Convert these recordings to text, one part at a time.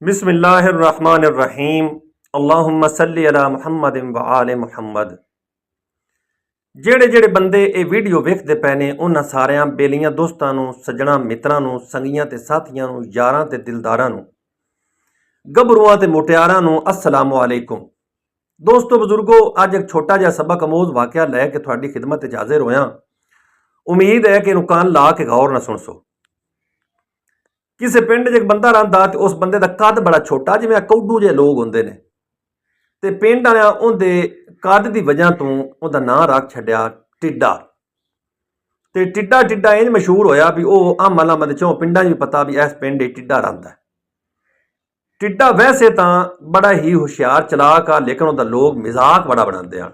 बिस्मिल्लाहिर्रहमानिर्रहीम। अल्लाहुम्मा सल्ली अला मुहम्मदिन व आले मुहम्मद। ਜਿਹੜੇ ਬੰਦੇ ਇਹ ਵੀਡੀਓ ਵੇਖਦੇ ਪਏ ਨੇ ਉਹਨਾਂ ਸਾਰਿਆਂ ਬੇਲੀਆਂ ਦੋਸਤਾਂ ਨੂੰ, ਸੱਜਣਾ ਮਿੱਤਰਾਂ ਨੂੰ, ਸੰਗੀਆਂ ਤੇ ਸਾਥੀਆਂ ਨੂੰ, ਯਾਰਾਂ ਤੇ ਦਿਲਦਾਰਾਂ ਨੂੰ, ਗੱਭਰੂਆਂ ਤੇ ਮੁਟਿਆਰਾਂ ਨੂੰ अस्सलामु अलैकुम। ਦੋਸਤੋ ਬਜ਼ੁਰਗੋ, ਅੱਜ ਇੱਕ ਛੋਟਾ ਜਿਹਾ ਸਬਕ ਅਮੋਜ਼ ਵਾਕਿਆ ਲੈ ਕੇ ਤੁਹਾਡੀ ਖਿਦਮਤ 'ਚ ਹਾਜ਼ਰ ਹੋਇਆ। ਉਮੀਦ ਹੈ ਕਿ ਇਹਨੂੰ ਕੰਨ ਲਾ ਕੇ ਗੌਰ ਨਾਲ ਸੁਣਸੋ। ਕਿਸੇ ਪਿੰਡ 'ਚ ਇੱਕ ਬੰਦਾ ਰਹਿੰਦਾ ਤੇ ਉਸ ਬੰਦੇ ਦਾ ਕੱਦ ਬੜਾ ਛੋਟਾ, ਜਿਵੇਂ ਕੌਡੂ ਜਿਹੇ ਲੋਕ ਹੁੰਦੇ ਨੇ, ਤੇ ਪਿੰਡ ਵਾਲਿਆਂ ਉਹਦੇ ਕੱਦ ਦੀ ਵਜ੍ਹਾ ਤੋਂ ਉਹਦਾ ਨਾਂ ਰੱਖ ਛੱਡਿਆ ਟਿੱਡਾ। ਤੇ ਟਿੱਡਾ ਇੰਜ ਮਸ਼ਹੂਰ ਹੋਇਆ ਵੀ ਉਹ ਆਮ ਦੇ ਚੋਂ ਪਿੰਡਾਂ 'ਚ ਵੀ ਪਤਾ ਵੀ ਇਸ ਪਿੰਡ 'ਚ ਟਿੱਡਾ ਰਹਿੰਦਾ। ਟਿੱਡਾ ਵੈਸੇ ਤਾਂ ਬੜਾ ਹੀ ਹੁਸ਼ਿਆਰ ਚਲਾਕ ਆ, ਲੇਕਿਨ ਉਹਦਾ ਲੋਕ ਮਜ਼ਾਕ ਬੜਾ ਬਣਾਉਂਦੇ ਹਨ।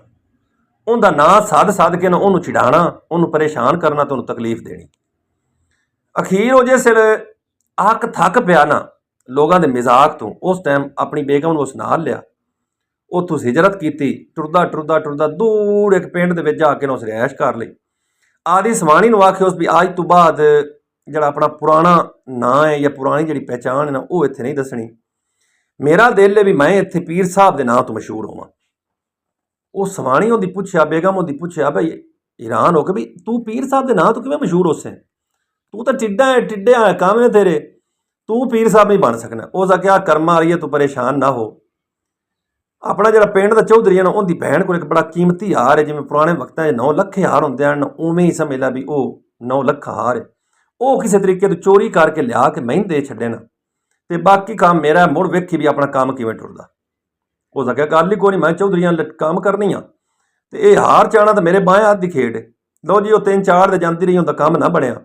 ਉਹਦਾ ਨਾਂ ਸੱਦ ਕੇ ਨਾ ਉਹਨੂੰ ਚਿੜਾਣਾ, ਉਹਨੂੰ ਪਰੇਸ਼ਾਨ ਕਰਨਾ ਤੇ ਉਹਨੂੰ ਤਕਲੀਫ ਦੇਣੀ। ਅਖੀਰ ਉਹ ਜੇ ਸਿਰ ਅੱਕ ਥੱਕ ਪਿਆ ਨਾ ਲੋਕਾਂ ਦੇ ਮਜ਼ਾਕ ਤੋਂ, ਉਸ ਟਾਈਮ ਆਪਣੀ ਬੇਗਮ ਨੂੰ ਉਸ ਨਾਲ ਲਿਆ, ਉੱਥੋਂ ਹਿਜਰਤ ਕੀਤੀ। ਟੁਰਦਾ ਦੂਰ ਇੱਕ ਪਿੰਡ ਦੇ ਵਿੱਚ ਜਾ ਕੇ ਨਾ ਉਸ ਰਿਹਾਇਸ਼ ਕਰ ਲਈ। ਆਦੀ ਸਮਾਣੀ ਨੂੰ ਆਖਿਆ ਉਸ ਵੀ ਅੱਜ ਤੋਂ ਬਾਅਦ ਜਿਹੜਾ ਆਪਣਾ ਪੁਰਾਣਾ ਨਾਂ ਹੈ ਜਾਂ ਪੁਰਾਣੀ ਜਿਹੜੀ ਪਹਿਚਾਣ ਹੈ ਨਾ, ਉਹ ਇੱਥੇ ਨਹੀਂ ਦੱਸਣੀ। ਮੇਰਾ ਦਿਲ ਹੈ ਵੀ ਮੈਂ ਇੱਥੇ ਪੀਰ ਸਾਹਿਬ ਦੇ ਨਾਂ ਤੋਂ ਮਸ਼ਹੂਰ ਹੋਵਾਂ। ਉਹ ਸਮਾਣੀ ਉਹਦੀ ਪੁੱਛਿਆ, ਬੇਗਮ ਉਹਦੀ ਪੁੱਛਿਆ, ਬਈ ਹੈਰਾਨ ਹੋ ਕੇ ਵੀ ਤੂੰ ਪੀਰ ਸਾਹਿਬ ਦੇ ਨਾਂ ਤੋਂ ਕਿਵੇਂ ਮਸ਼ਹੂਰ ਹੋਸੇ? ਤੂੰ ਤਾਂ ਟਿੱਡਿਆ ਕੰਮ ਨੇ ਤੇਰੇ, ਤੂੰ ਪੀਰ ਸਾਹਿਬ ਨਹੀਂ ਬਣ ਸਕਣਾ। ਉਸ ਦਾ ਕਿਹਾ ਕਰਮਾ ਵਾਲੀਏ, ਤੂੰ ਪਰੇਸ਼ਾਨ ਨਾ ਹੋ। ਆਪਣਾ ਜਿਹੜਾ ਪਿੰਡ ਦਾ ਚੌਧਰੀ ਹੈ ਨਾ, ਉਹਦੀ ਭੈਣ ਕੋਲ ਇੱਕ ਬੜਾ ਕੀਮਤੀ ਹਾਰ ਹੈ, ਜਿਵੇਂ ਪੁਰਾਣੇ ਵਕਤਾਂ 'ਚ 9 ਲੱਖ ਹਾਰ ਹੁੰਦੇ ਹਨ, ਉਵੇਂ ਹੀ ਸਮਝ ਲਾ ਵੀ ਉਹ 9 ਲੱਖ ਹਾਰ ਹੈ। ਉਹ ਕਿਸੇ ਤਰੀਕੇ ਤੋਂ ਚੋਰੀ ਕਰਕੇ ਲਿਆ ਕੇ ਮੈਂ ਦੇ ਛੱਡੇ ਨਾ, ਤੇ ਬਾਕੀ ਕੰਮ ਮੇਰਾ। ਮੁੜ ਵੇਖੀ ਵੀ ਆਪਣਾ ਕੰਮ ਕਿਵੇਂ ਟੁਰਦਾ। ਉਸ ਦਾ ਕਿਹਾ ਗੱਲ ਹੀ ਕੋਈ ਨਹੀਂ, ਮੈਂ ਚੌਧਰੀਆਂ ਕੰਮ ਕਰਨੀ ਆ, ਤੇ ਇਹ ਹਾਰ ਚਾਣਾ ਤਾਂ ਮੇਰੇ ਬਾਹਾਂ ਹੱਥ ਦੀ ਖੇਡ ਹੈ। ਲਓ ਜੀ, ਉਹ 3-4 ਦੇ ਜਾਂਦੀ ਰਹੀ, ਉਹਦਾ ਕੰਮ ਨਾ ਬਣਿਆ।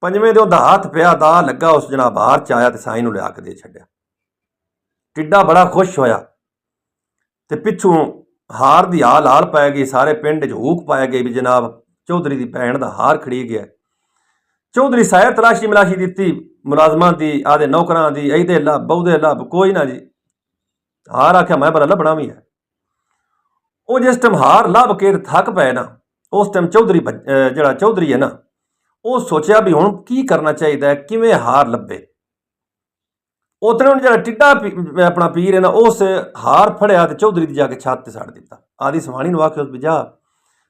5ਵੇਂ ਦੇ ਉਹਦਾ ਹੱਥ ਪਿਆ, ਦਾ ਲੱਗਾ, ਉਸ ਜਨਾਬ ਹਾਰ 'ਚ ਆਇਆ ਤੇ ਸਾਈਂ ਨੂੰ ਲਿਆ ਕੇ ਦੇ ਛੱਡਿਆ। ਟਿੱਡਾ ਬੜਾ ਖੁਸ਼ ਹੋਇਆ ਤੇ ਪਿੱਛੋਂ ਹਾਰ ਦੀ ਹਾਲ ਪੈ ਗਈ। ਸਾਰੇ ਪਿੰਡ 'ਚ ਹੂਕ ਪਾਇਆ ਗਈ ਵੀ ਜਨਾਬ ਚੌਧਰੀ ਦੀ ਭੈਣ ਦਾ ਹਾਰ ਖੜੀ ਗਿਆ। ਚੌਧਰੀ ਸਾਹਿਬ ਤਲਾਸ਼ੀ ਮਲਾਸ਼ੀ ਦਿੱਤੀ ਮੁਲਾਜ਼ਮਾਂ ਦੀ, ਆਦੇ ਨੌਕਰਾਂ ਦੀ, ਇਹਦੇ ਲੱਭ ਬਹੁਦੇ ਲੱਭ, ਕੋਈ ਨਾ ਜੀ ਹਾਰ। ਆਖਿਆ ਮੈਂ ਬੜਾ ਲੱਭਣਾ ਵੀ ਹੈ। ਉਹ ਜਿਸ ਟਾਈਮ ਹਾਰ ਲੱਭ ਕੇ ਥੱਕ ਪਏ ਨਾ, ਉਸ ਟਾਈਮ ਜਿਹੜਾ ਚੌਧਰੀ ਹੈ ਨਾ, ਉਹ ਸੋਚਿਆ ਵੀ ਹੁਣ ਕੀ ਕਰਨਾ ਚਾਹੀਦਾ, ਕਿਵੇਂ ਹਾਰ ਲੱਭੇ। ਉਤਨੇ ਉਹਨੇ ਜਿਹੜਾ ਟਿੱਡਾ ਆਪਣਾ ਪੀਰ ਹੈ ਨਾ, ਉਸ ਹਾਰ ਫੜਿਆ ਤੇ ਚੌਧਰੀ ਦੀ ਜਾ ਕੇ ਛੱਤ ਤੇ ਸੱਟ ਦਿੱਤਾ। ਆਦੀ ਸਮਾਣੀ ਨੂੰ ਆਖਿਆ ਉਸ ਵੀ ਜਾ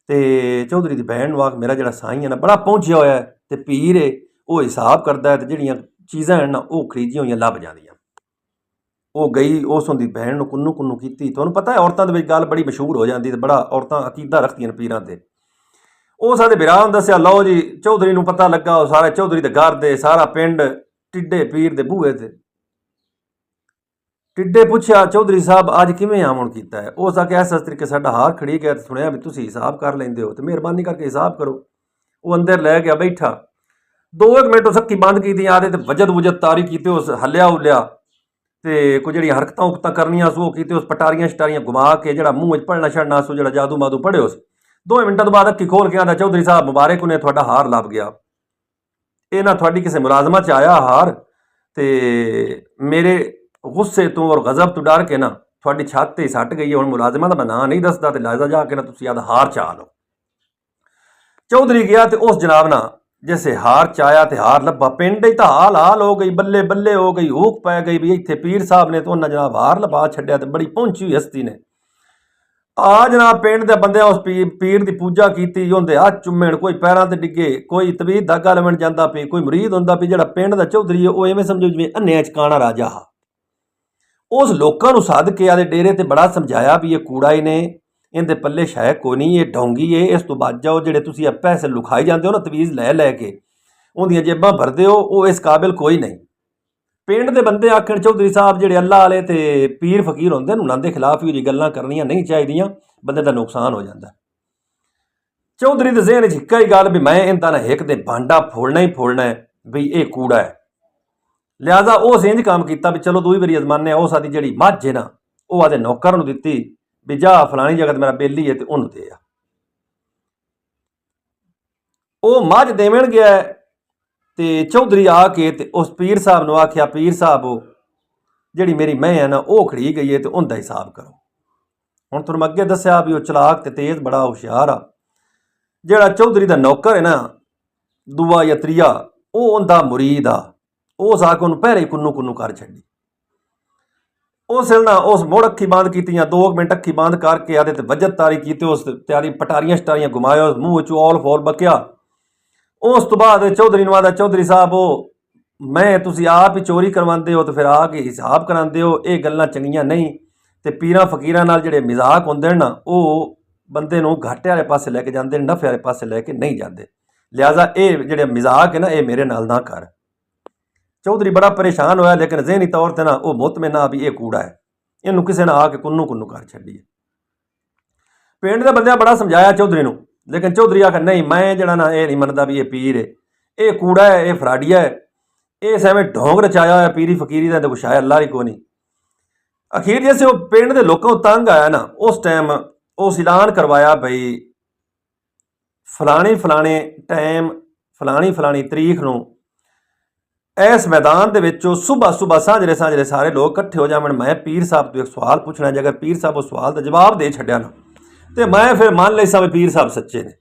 ਤੇ ਚੌਧਰੀ ਦੀ ਭੈਣ ਨੂੰ ਆਖ, ਮੇਰਾ ਜਿਹੜਾ ਸਾਈਂ ਹੈ ਨਾ ਬੜਾ ਪਹੁੰਚਿਆ ਹੋਇਆ ਹੈ ਤੇ ਪੀਰ ਹੈ, ਉਹ ਹਿਸਾਬ ਕਰਦਾ ਹੈ ਤੇ ਜਿਹੜੀਆਂ ਚੀਜ਼ਾਂ ਹਨ ਨਾ ਉਹ ਖਰੀਦੀਆਂ ਹੋਈਆਂ ਲੱਭ ਜਾਂਦੀਆਂ। ਉਹ ਗਈ, ਉਸ ਦੀ ਭੈਣ ਨੂੰ ਕੁੰਨੂ ਕੀਤੀ। ਤੁਹਾਨੂੰ ਪਤਾ ਹੈ ਔਰਤਾਂ ਦੇ ਵਿੱਚ ਗੱਲ ਬੜੀ ਮਸ਼ਹੂਰ ਹੋ ਜਾਂਦੀ ਤੇ ਬੜਾ ਔਰਤਾਂ ਅਕੀਦਾ ਰੱਖਦੀਆਂ ਨੇ ਪੀਰਾਂ ਤੇ। ਉਹ ਸਾਡੇ ਵਿਰਾਹ ਨੂੰ ਦੱਸਿਆ, ਲਓ ਜੀ ਚੌਧਰੀ ਨੂੰ ਪਤਾ ਲੱਗਾ, ਉਹ ਸਾਰੇ ਚੌਧਰੀ ਦੇ ਘਰ ਦੇ ਸਾਰਾ ਪਿੰਡ ਟਿੱਡੇ ਪੀਰ ਦੇ ਬੂਹੇ ਤੇ। ਟਿੱਡੇ ਪੁੱਛਿਆ, ਚੌਧਰੀ ਸਾਹਿਬ ਅੱਜ ਕਿਵੇਂ ਆਮਣ ਕੀਤਾ ਹੈ? ਉਸ ਦਾ ਕਿਹਾ, ਇਸ ਤਰੀਕੇ ਸਾਡਾ ਹਾਰ ਖੜੀ ਗਿਆ ਤੇ ਸੁਣਿਆ ਵੀ ਤੁਸੀਂ ਹਿਸਾਬ ਕਰ ਲੈਂਦੇ ਹੋ, ਤੇ ਮਿਹਰਬਾਨੀ ਕਰਕੇ ਹਿਸਾਬ ਕਰੋ। ਉਹ ਅੰਦਰ ਲੈ ਗਿਆ, ਬੈਠਾ 2 ਮਿੰਟ ਉਹ ਸੱਕੀ ਬੰਦ ਕੀਤੀ, ਆਦੇ ਤੇ ਵਜਦ ਤਾਰੀ ਕੀਤੀ, ਉਸ ਹੱਲਿਆ ਉੱਲਿਆ ਤੇ ਕੋਈ ਜਿਹੜੀਆਂ ਹਰਕਤਾਂ ਕਰਨੀਆਂ ਸੋ ਉਹ ਕੀਤੀ। ਉਸ ਪਟਾਰੀਆਂ ਸ਼ਟਾਰੀਆਂ ਘੁਮਾ ਕੇ ਜਿਹੜਾ ਮੂੰਹ 'ਚ ਪੜਨਾ ਛੱਡਣਾ ਸੋ ਜਿਹੜਾ ਜਾਦੂ ਮਾਦੂ ਪੜਿਓ। 2 ਮਿੰਟਾਂ ਤੋਂ ਬਾਅਦ ਅੱਖੀ ਖੋਲ ਕੇ ਆਂਦਾ, ਚੌਧਰੀ ਸਾਹਿਬ ਮੁਬਾਰਕ, ਨੇ ਤੁਹਾਡਾ ਹਾਰ ਲੱਭ ਗਿਆ। ਇਹ ਨਾ ਤੁਹਾਡੀ ਕਿਸੇ ਮੁਲਾਜ਼ਮਾਂ 'ਚ ਆਇਆ ਹਾਰ, ਤੇ ਮੇਰੇ ਗੁੱਸੇ ਤੋਂ ਔਰ ਗਜ਼ਬ ਤੋਂ ਡਰ ਕੇ ਨਾ ਤੁਹਾਡੀ ਛੱਤ ਤੇ ਸੱਟ ਗਈ ਹੈ। ਹੁਣ ਮੁਲਾਜ਼ਮਾਂ ਦਾ ਮੈਂ ਨਾਂ ਨਹੀਂ ਦੱਸਦਾ, ਤੇ ਲਾਜ਼ਾ ਜਾ ਕੇ ਨਾ ਤੁਸੀਂ ਆਹ ਹਾਰ ਚਾਹ ਲਓ। ਚੌਧਰੀ ਗਿਆ ਤੇ ਉਸ ਜਨਾਬ ਨਾਲ ਜੈਸੇ ਹਾਰ ਚਾਇਆ ਤੇ ਹਾਰ ਲੱਭਾ। ਪਿੰਡ ਹੀ ਤਾਂ ਹਾਲ ਹੋ ਗਈ, ਬੱਲੇ ਹੋ ਗਈ, ਹੂਕ ਪੈ ਗਈ ਵੀ ਇੱਥੇ ਪੀਰ ਸਾਹਿਬ ਨੇ ਤਾਂ ਉਹਨਾਂ ਜਨਾਬ ਹਾਰ ਲੱਭਾ ਛੱਡਿਆ, ਤੇ ਬੜੀ ਪਹੁੰਚੀ ਹੋਈ ਹਸਤੀ ਨੇ ਆ ਜਨਾਬ ਪਿੰਡ ਦੇ ਬੰਦਿਆਂ ਉਸ ਪੀਰ ਦੀ ਪੂਜਾ ਕੀਤੀ। ਉਹਦੇ ਹੱਥ ਚੁੰਮਣ, ਕੋਈ ਪੈਰਾਂ ਤੇ ਡਿੱਗੇ, ਕੋਈ ਤਵੀਤ ਧਾਗਾ ਲਵਣ ਜਾਂਦਾ ਪਈ, ਕੋਈ ਮੁਰੀਦ ਹੁੰਦਾ ਵੀ ਜਿਹੜਾ ਪਿੰਡ ਦਾ ਚੌਧਰੀ ਹੈ ਉਹ ਐਵੇਂ ਸਮਝੋ ਜਿਵੇਂ ਅੰਨਿਆਂ 'ਚ ਕਾਣਾ ਰਾਜਾ ਹਾ। ਉਸ ਲੋਕਾਂ ਨੂੰ ਸੱਦ ਕੇ ਆਦੇ ਡੇਰੇ ਤੇ ਬੜਾ ਸਮਝਾਇਆ ਵੀ ਇਹ ਕੂੜਾ ਹੀ ਨੇ, ਇਹਦੇ ਪੱਲੇ ਸ਼ਾਇਦ ਕੋਈ ਨਹੀਂ, ਇਹ ਢੋਂਗੀ ਏ, ਇਸ ਤੋਂ ਬਚ ਜਾਓ। ਜਿਹੜੇ ਤੁਸੀਂ ਇਹ ਪੈਸੇ ਲੁਕਾਈ ਜਾਂਦੇ ਹੋ ਨਾ ਤਵੀਜ਼ ਲੈ ਕੇ ਉਹਦੀਆਂ ਜੇਬਾਂ ਭਰਦੇ ਹੋ, ਉਹ ਇਸ ਕਾਬਿਲ ਕੋਈ ਨਹੀਂ। ਪਿੰਡ ਦੇ ਬੰਦੇ ਆਖਣ, ਚੌਧਰੀ ਸਾਹਿਬ ਜਿਹੜੇ ਅੱਲਾ ਵਾਲੇ ਤੇ ਪੀਰ ਫਕੀਰ ਹੁੰਦੇ ਨੇ, ਉਹਨਾਂ ਦੇ ਖਿਲਾਫ ਹੀ ਗੱਲਾਂ ਕਰਨੀਆਂ ਨਹੀਂ ਚਾਹੀਦੀਆਂ, ਬੰਦੇ ਦਾ ਨੁਕਸਾਨ ਹੋ ਜਾਂਦਾ। ਚੌਧਰੀ ਦੇ ਜ਼ਿਹਨ 'ਚ ਇੱਕੋ ਹੀ ਗੱਲ ਵੀ ਮੈਂ ਇਹਦਾ ਨਾ ਹਿੱਕ ਦੇ ਭਾਂਡਾ ਫੋੜਨਾ ਹੀ ਫੋੜਨਾ ਹੈ, ਵੀ ਇਹ ਕੂੜਾ ਹੈ। ਲਿਹਾਜ਼ਾ ਉਹ ਇੰਝ ਕੰਮ ਕੀਤਾ ਵੀ ਚਲੋ 2 ਵਾਰੀ ਅਜ਼ਮਾਨੇ। ਉਹ ਸਾਡੀ ਜਿਹੜੀ ਮੱਝ ਹੈ ਨਾ, ਉਹ ਆਦੇ ਨੌਕਰ ਨੂੰ ਦਿੱਤੀ ਵੀ ਜਾ ਫਲਾਣੀ ਜਗ੍ਹਾ ਤੇ ਮੇਰਾ ਬੇਲੀ ਹੈ ਤੇ ਉਹਨੂੰ ਦੇ ਆ। ਉਹ ਮੱਝ ਦੇਵਣ ਗਿਆ ਤੇ ਚੌਧਰੀ ਆ ਕੇ ਤੇ ਉਸ ਪੀਰ ਸਾਹਿਬ ਨੂੰ ਆਖਿਆ, ਪੀਰ ਸਾਹਿਬ ਉਹ ਜਿਹੜੀ ਮੇਰੀ ਮੈਂ ਹੈ ਨਾ ਉਹ ਖੜੀ ਗਈ ਹੈ ਤੇ ਉਹਦਾ ਹਿਸਾਬ ਕਰੋ। ਹੁਣ ਤੁਹਾਨੂੰ ਅੱਗੇ ਦੱਸਿਆ ਵੀ ਉਹ ਚਲਾਕ ਤੇ ਤੇਜ਼ ਬੜਾ ਹੁਸ਼ਿਆਰ ਆ। ਜਿਹੜਾ ਚੌਧਰੀ ਦਾ ਨੌਕਰ ਹੈ ਨਾ, ਦੂਆ ਜਾਂ ਤੀਆ, ਉਹ ਉਹਦਾ ਮੁਰੀਦ ਆ। ਉਸ ਆ ਕੇ ਉਹਨੂੰ ਪਹਿਰੇ ਕੁੰਨੂ ਕਰ ਛੱਡੀ। उस वेले ना उस मुड़ अखी बंद कीतियां 2 मिनट अखी बंद करके आदे ते वजत तारी की उस त्यारी पटारियां शटारियां घुमाया उस मूँह चो ऑल फॉल बक्या। उस तो बाद चौधरी नवादा चौधरी साहब वो मैं तुसी आप ही चोरी करवाते हो तो फिर आ के हिसाब कराते हो, ये गल्लां चंगियां नहीं। तो पीरां फकीरां नाल जिहड़े मजाक होंदे ना वो बंदे नूं घाटे वाले पासे लैके जाते नफे वाले पासे लैके नहीं जाते। लिहाजा ये जिहड़े मजाक है ना ये मेरे नाल ना कर। चौधरी बड़ा परेशान होया लेकिन जहनी तौर पर ना वो मुतमिन ना भी ये कूड़ा है, इनू किसी ने आके कुन्नू कुन्नू कर छड्डी। पिंड के बंदे बड़ा समझाया चौधरी नूं, लेकिन चौधरी आखिर नहीं मैं जड़ा ना ये नहीं मनता भी ये पीर है, ये कूड़ा है, ये फराडिया है, ये सैवें ढोंग रचाया होया पीरी फकीरी का, कुछ है अल्लाह ही को नहीं। अखीर जैसे वो पिंड के लोगों तंग आया ना उस टाइम उस ऐलान करवाया भाई फलाने फलाने टाइम फलानी फलानी तरीक नूं इस मैदान के विचों सुबह सुबह सांझरे सांझरे सारे लोग इकट्ठे हो जावन। मैं पीर साहब तो एक सवाल पूछना है, अगर पीर साहब उस सवाल का जवाब दे छड्या ना तो मैं फिर मान ली सा भी पीर साहब सच्चे ने,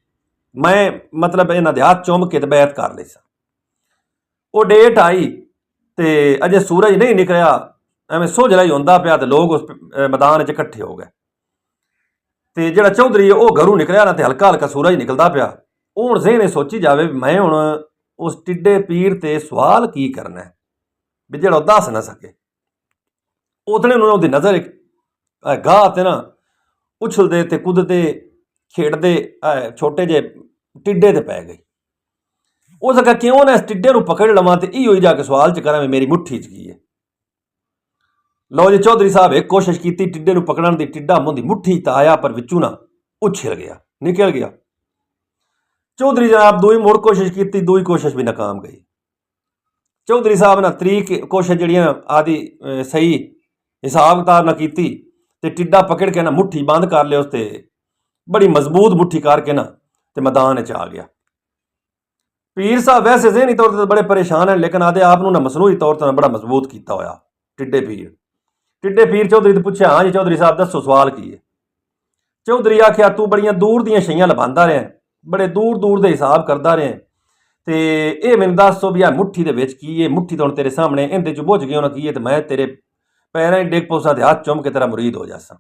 मैं मतलब इन्हां दे हाथ चुम के ते बैत कर ली सा। वो डेट आई तो अजे सूरज नहीं निकलिया, एवं सोझला ही होंदा पिया तो लोग उस मैदान च इकट्ठे हो गए। तो जिहड़ा चौधरी है वह घरों निकलिया ना तो हल्का हल्का सूरज निकलता पिया। हुण ज़हन सोची जावे मैं हुण उस टिड्डे पीर ते सवाल की करना है भी जिहड़ा दस ना सके। उतने उहदी नज़र गाह ते ना उछलते ते कुदते खेडते छोटे जे टिड्डे ते पै गई। उस आख्या क्यों ना इस टिड्डे नूं पकड़ लवां ते इहो ही जाके सवाल च करां मेरी मुट्ठी च की है। लो जी चौधरी साहब एक कोशिश की टिड्डे नूं पकड़न दी, टिड्डा मुंदी मुट्ठी च आया पर विचों ना उछल गया निकल गया। चौधरी जनाब दूई मुड़ कोशिश की, दूई कोशिश भी नाकाम गई। चौधरी साहब ना त्री कोशिश जड़ियाँ आदि सही हिसाब किताब ना की ते टिड्डा पकड़ के ना मुट्ठी बंद कर लिया उसते बड़ी मजबूत मुट्ठी करके ना ते मैदान च आ गया। पीर साहब वैसे जहनी तौर पर बड़े परेशान हैं लेकिन आदे आप ना मसनूई तौर पर बड़ा मजबूत किया होया। टिड्डे पीर चौधरी तो पूछा हाँ जी चौधरी साहब दसो सवाल की है। चौधरी आख्या तू बड़ियां दूर दियां शइयां लभांदा रहा, बड़े दूर दूर दे हिसाब करता रहा तो ये मैनूं दस भी आ मुट्ठी दे विच की है, मुट्ठी तो हुण तेरे सामने इहदे च बुझ गए की है तो मैं तेरे पैरां डिग पौसां ते हाथ चुम के तेरा मुरीद हो जासां।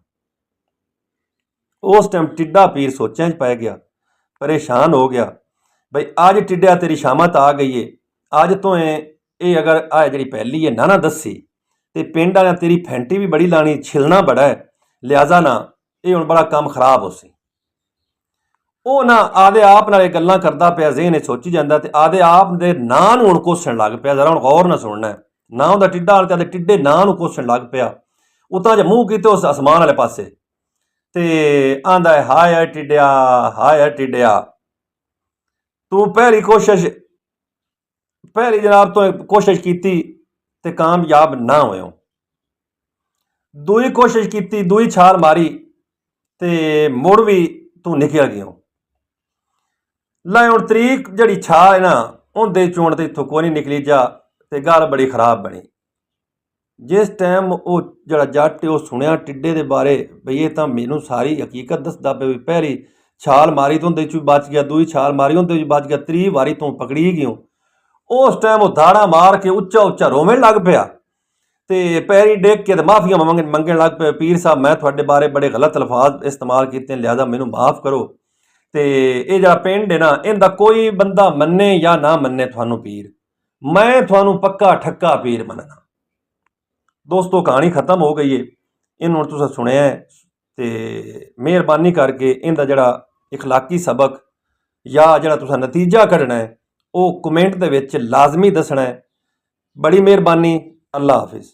उस टाइम टिड्डा पीर सोचां च पै गया, परेशान हो गया बई अज टिड्डिया तेरी शामत आ गई है, अज तो ये अगर आ जी पहली है ना दसी तो पिंड वाले तेरी फैंटी भी बड़ी लानी, छिलना बड़ा है, लिहाजा ना ये हुण बड़ा काम खराब हो सी। वो ना आदे आप नाल गल्लां करदा पिया, ज़हन सोची जांदा ते आदे आप दे नां नूं हुण कोसण लग पिया। जरा हुण गौर ना सुनना है, नां उहदा टिड्डा वाले ते टिड्डे नां नूं कोसण लग पिया। उतां ज मूँह कीते उस आसमान वाले पासे ते आंदा है हाय टिड्डिया तू पहली जनाब तो कोशिश की ते कामयाब ना होयो। दूई कोशिश की, दूई छाल मारी ते मुड़ भी तू निकल गया। लै हुण तरीक जड़ी छाल है ना उहदे चोण ते इत्थों कोई नहीं निकली जा ते गल बड़ी खराब बनी। जिस टाइम वो जड़ा जट वो सुनिया टिड्डे के बारे बई ये तो मैनू सारी हकीकत दसदा पे, पहली छाल मारी तो उहदे च बच गया, दूई छाल मारी उहदे च बच गया, त्री वारी तू पकड़ी गई। उस टाइम वो दाड़ा मार के उच्चा उच्चा रोवन लग पिया ते पैरी डेग के माफिया मंगन लग पे, पीर साहब मैं थोड़े बारे बड़े गलत अल्फाज इस्तेमाल किए लिहाजा मैनू माफ़ करो। तो ये जरा पिंड है ना इनका कोई बंदा मन्ने या ना मन्ने थानू पीर, मैं थानू पक्का ठक्का पीर मनना। दोस्तों कहानी खत्म हो गई है, इन हुण तुसीं सुनिया है तो मेहरबानी करके इनका जड़ा इखलाकी सबक या जड़ा तुसीं नतीजा कढ़ना है वो कमेंट दे विच लाजमी दसना है। बड़ी मेहरबानी, अल्लाह हाफिज़।